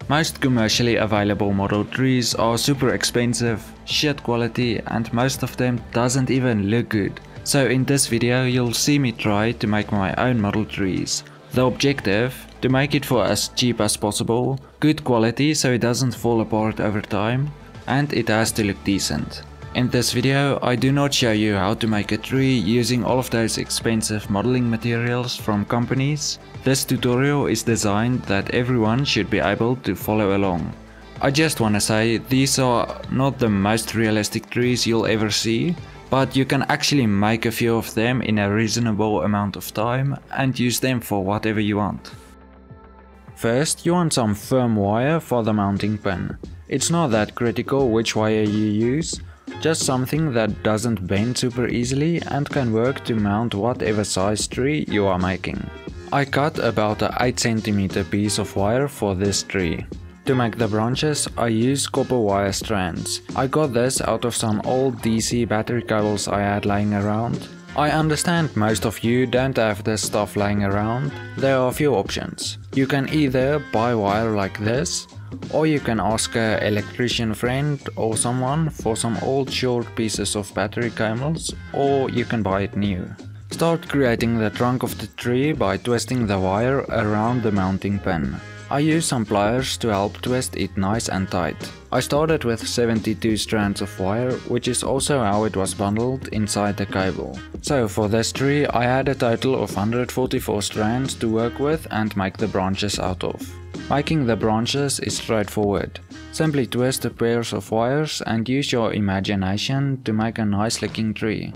Most commercially available model trees are super expensive, shit quality, and most of them doesn't even look good. So in this video you'll see me try to make my own model trees. The objective, to make it for as cheap as possible, good quality so it doesn't fall apart over time, and it has to look decent. In this video I do not show you how to make a tree using all of those expensive modeling materials from companies. This tutorial is designed that everyone should be able to follow along. I just wanna say these are not the most realistic trees you'll ever see, but you can actually make a few of them in a reasonable amount of time and use them for whatever you want. First, you want some firm wire for the mounting pin. It's not that critical which wire you use, just something that doesn't bend super easily and can work to mount whatever size tree you are making. I cut about an 8 cm piece of wire for this tree. To make the branches, I use copper wire strands. I got this out of some old DC battery cables I had lying around. I understand most of you don't have this stuff lying around. There are a few options. You can either buy wire like this, or you can ask an electrician friend or someone for some old short pieces of battery cables, or you can buy it new. Start creating the trunk of the tree by twisting the wire around the mounting pin. I use some pliers to help twist it nice and tight. I started with 72 strands of wire, which is also how it was bundled inside the cable. So for this tree I had a total of 144 strands to work with and make the branches out of. Making the branches is straightforward. Simply twist a pairs of wires and use your imagination to make a nice looking tree.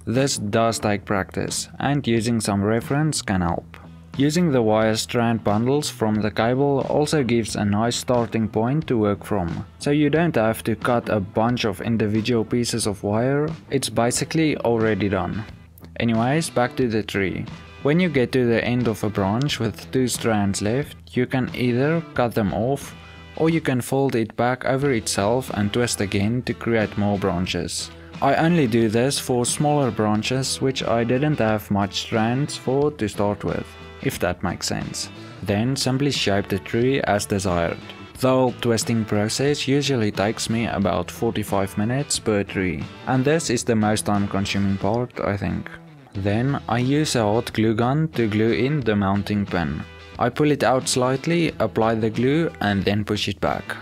This does take practice, and using some reference can help. Using the wire strand bundles from the cable also gives a nice starting point to work from, so you don't have to cut a bunch of individual pieces of wire, it's basically already done. Anyways, back to the tree. When you get to the end of a branch with 2 strands left, you can either cut them off, or you can fold it back over itself and twist again to create more branches. I only do this for smaller branches which I didn't have much strands for to start with, if that makes sense. Then simply shape the tree as desired. The whole twisting process usually takes me about 45 minutes per tree, and this is the most time consuming part, I think. Then I use a hot glue gun to glue in the mounting pin. I pull it out slightly, apply the glue and then push it back.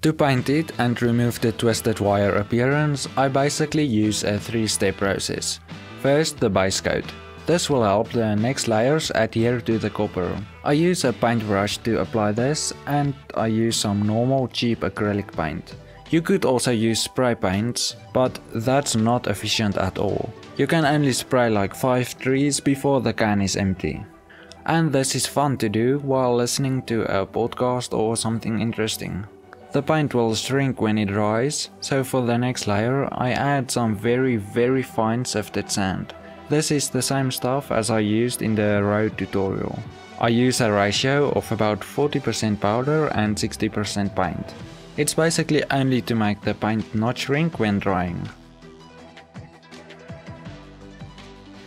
To paint it and remove the twisted wire appearance, I basically use a 3-step process. First, the base coat. This will help the next layers adhere to the copper. I use a paintbrush to apply this, and I use some normal cheap acrylic paint. You could also use spray paints, but that's not efficient at all. You can only spray like 5 trees before the can is empty. And this is fun to do while listening to a podcast or something interesting. The paint will shrink when it dries, so for the next layer I add some very fine sifted sand. This is the same stuff as I used in the road tutorial. I use a ratio of about 40% powder and 60% paint. It's basically only to make the paint not shrink when drying.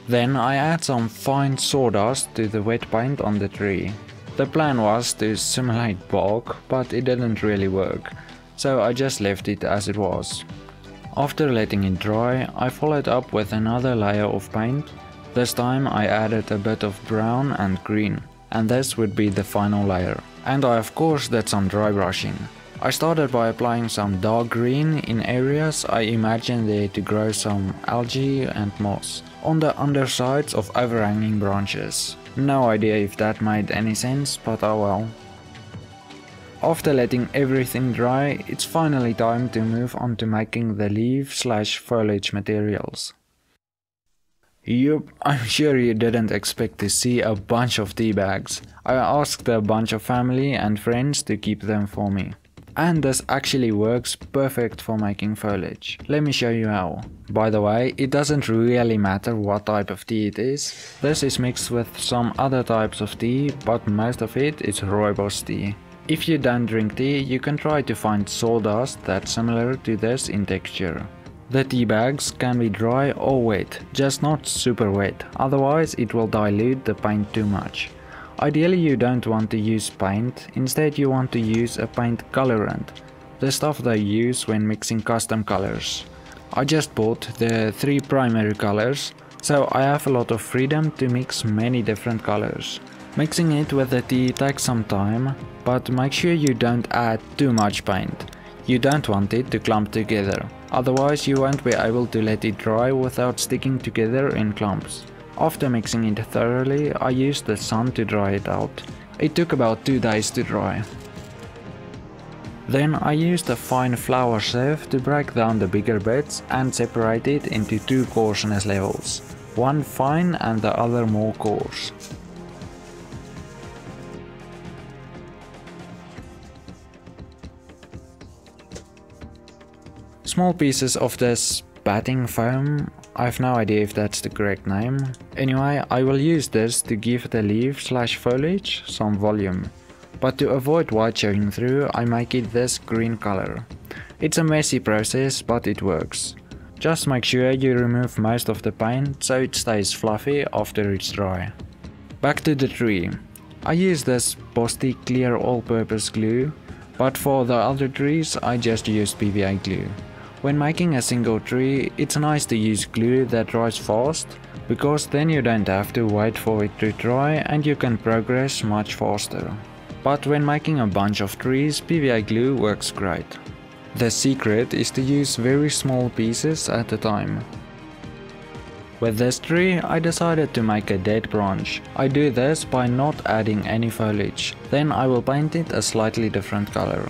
Then I add some fine sawdust to the wet paint on the tree. The plan was to simulate bark, but it didn't really work, so I just left it as it was. After letting it dry, I followed up with another layer of paint. This time I added a bit of brown and green, and this would be the final layer. And I of course did some dry brushing. I started by applying some dark green in areas I imagined there to grow some algae and moss on the undersides of overhanging branches. No idea if that made any sense, but oh well. After letting everything dry, it's finally time to move on to making the leaf/foliage materials. Yup, I'm sure you didn't expect to see a bunch of tea bags. I asked a bunch of family and friends to keep them for me. And this actually works perfect for making foliage. Let me show you how. By the way, it doesn't really matter what type of tea it is. This is mixed with some other types of tea, but most of it is rooibos tea. If you don't drink tea, you can try to find sawdust that's similar to this in texture. The tea bags can be dry or wet, just not super wet, otherwise it will dilute the paint too much. Ideally you don't want to use paint, instead you want to use a paint colorant, the stuff they use when mixing custom colors. I just bought the 3 primary colors, so I have a lot of freedom to mix many different colors. Mixing it with the tea takes some time, but make sure you don't add too much paint. You don't want it to clump together, otherwise you won't be able to let it dry without sticking together in clumps. After mixing it thoroughly, I used the sun to dry it out. It took about 2 days to dry. Then I used a fine flour sieve to break down the bigger bits and separate it into 2 coarseness levels, one fine and the other more coarse. Small pieces of this batting foam, I have no idea if that's the correct name. Anyway, I will use this to give the leaf/foliage some volume. But to avoid white showing through, I make it this green color. It's a messy process, but it works. Just make sure you remove most of the paint so it stays fluffy after it's dry. Back to the tree. I use this Bosti clear all-purpose glue, but for the other trees I just use PVA glue. When making a single tree, it's nice to use glue that dries fast, because then you don't have to wait for it to dry and you can progress much faster. But when making a bunch of trees, PVA glue works great. The secret is to use very small pieces at a time. With this tree, I decided to make a dead branch. I do this by not adding any foliage, then I will paint it a slightly different color.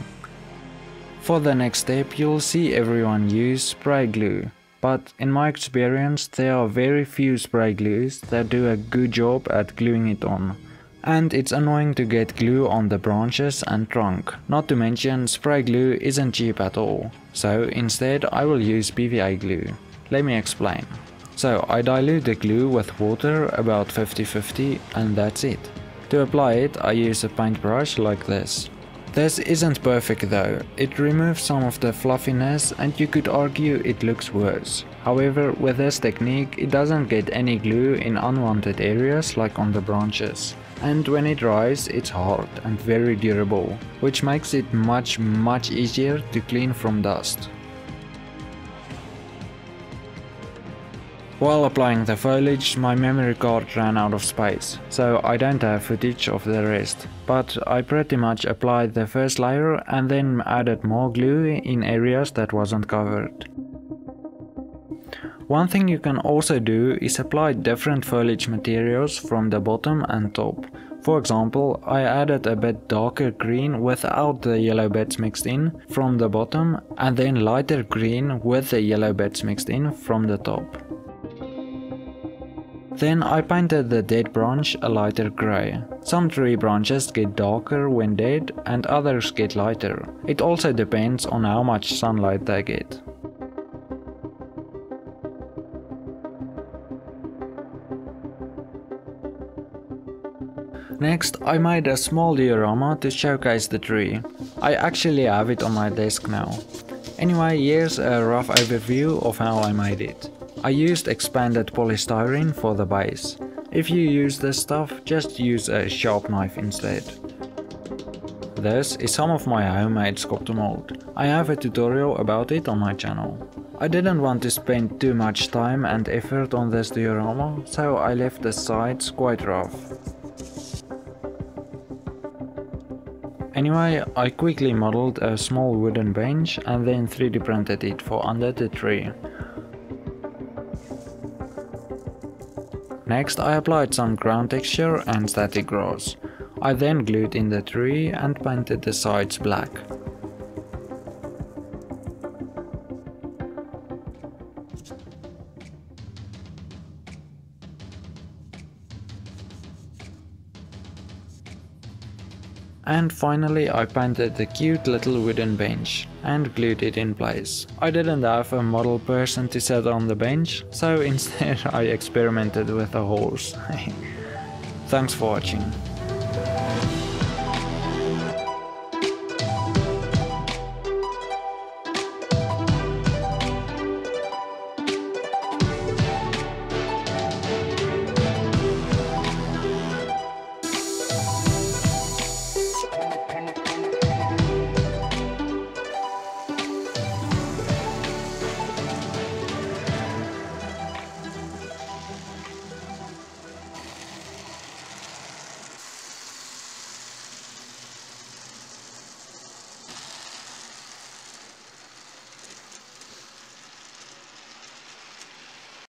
For the next step, you'll see everyone use spray glue, but in my experience there are very few spray glues that do a good job at gluing it on. And it's annoying to get glue on the branches and trunk, not to mention spray glue isn't cheap at all. So instead I will use PVA glue. Let me explain. So I dilute the glue with water about 50-50 and that's it. To apply it I use a paintbrush like this. This isn't perfect though, it removes some of the fluffiness and you could argue it looks worse. However, with this technique it doesn't get any glue in unwanted areas like on the branches. And when it dries, it's hard and very durable, which makes it much easier to clean from dust. While applying the foliage, my memory card ran out of space, so I don't have footage of the rest, but I pretty much applied the first layer and then added more glue in areas that wasn't covered. One thing you can also do is apply different foliage materials from the bottom and top. For example, I added a bit darker green without the yellow bits mixed in from the bottom and then lighter green with the yellow bits mixed in from the top. Then I painted the dead branch a lighter grey. Some tree branches get darker when dead and others get lighter. It also depends on how much sunlight they get. Next, I made a small diorama to showcase the tree. I actually have it on my desk now. Anyway, here's a rough overview of how I made it. I used expanded polystyrene for the base. If you use this stuff, just use a sharp knife instead. This is some of my homemade sculptor mold. I have a tutorial about it on my channel. I didn't want to spend too much time and effort on this diorama, so I left the sides quite rough. Anyway, I quickly modeled a small wooden bench and then 3D printed it for under the tree. Next I applied some ground texture and static grass. I then glued in the tree and painted the sides black. And finally I painted the cute little wooden bench and glued it in place. I didn't have a model person to sit on the bench, so instead I experimented with a horse. Thanks for watching.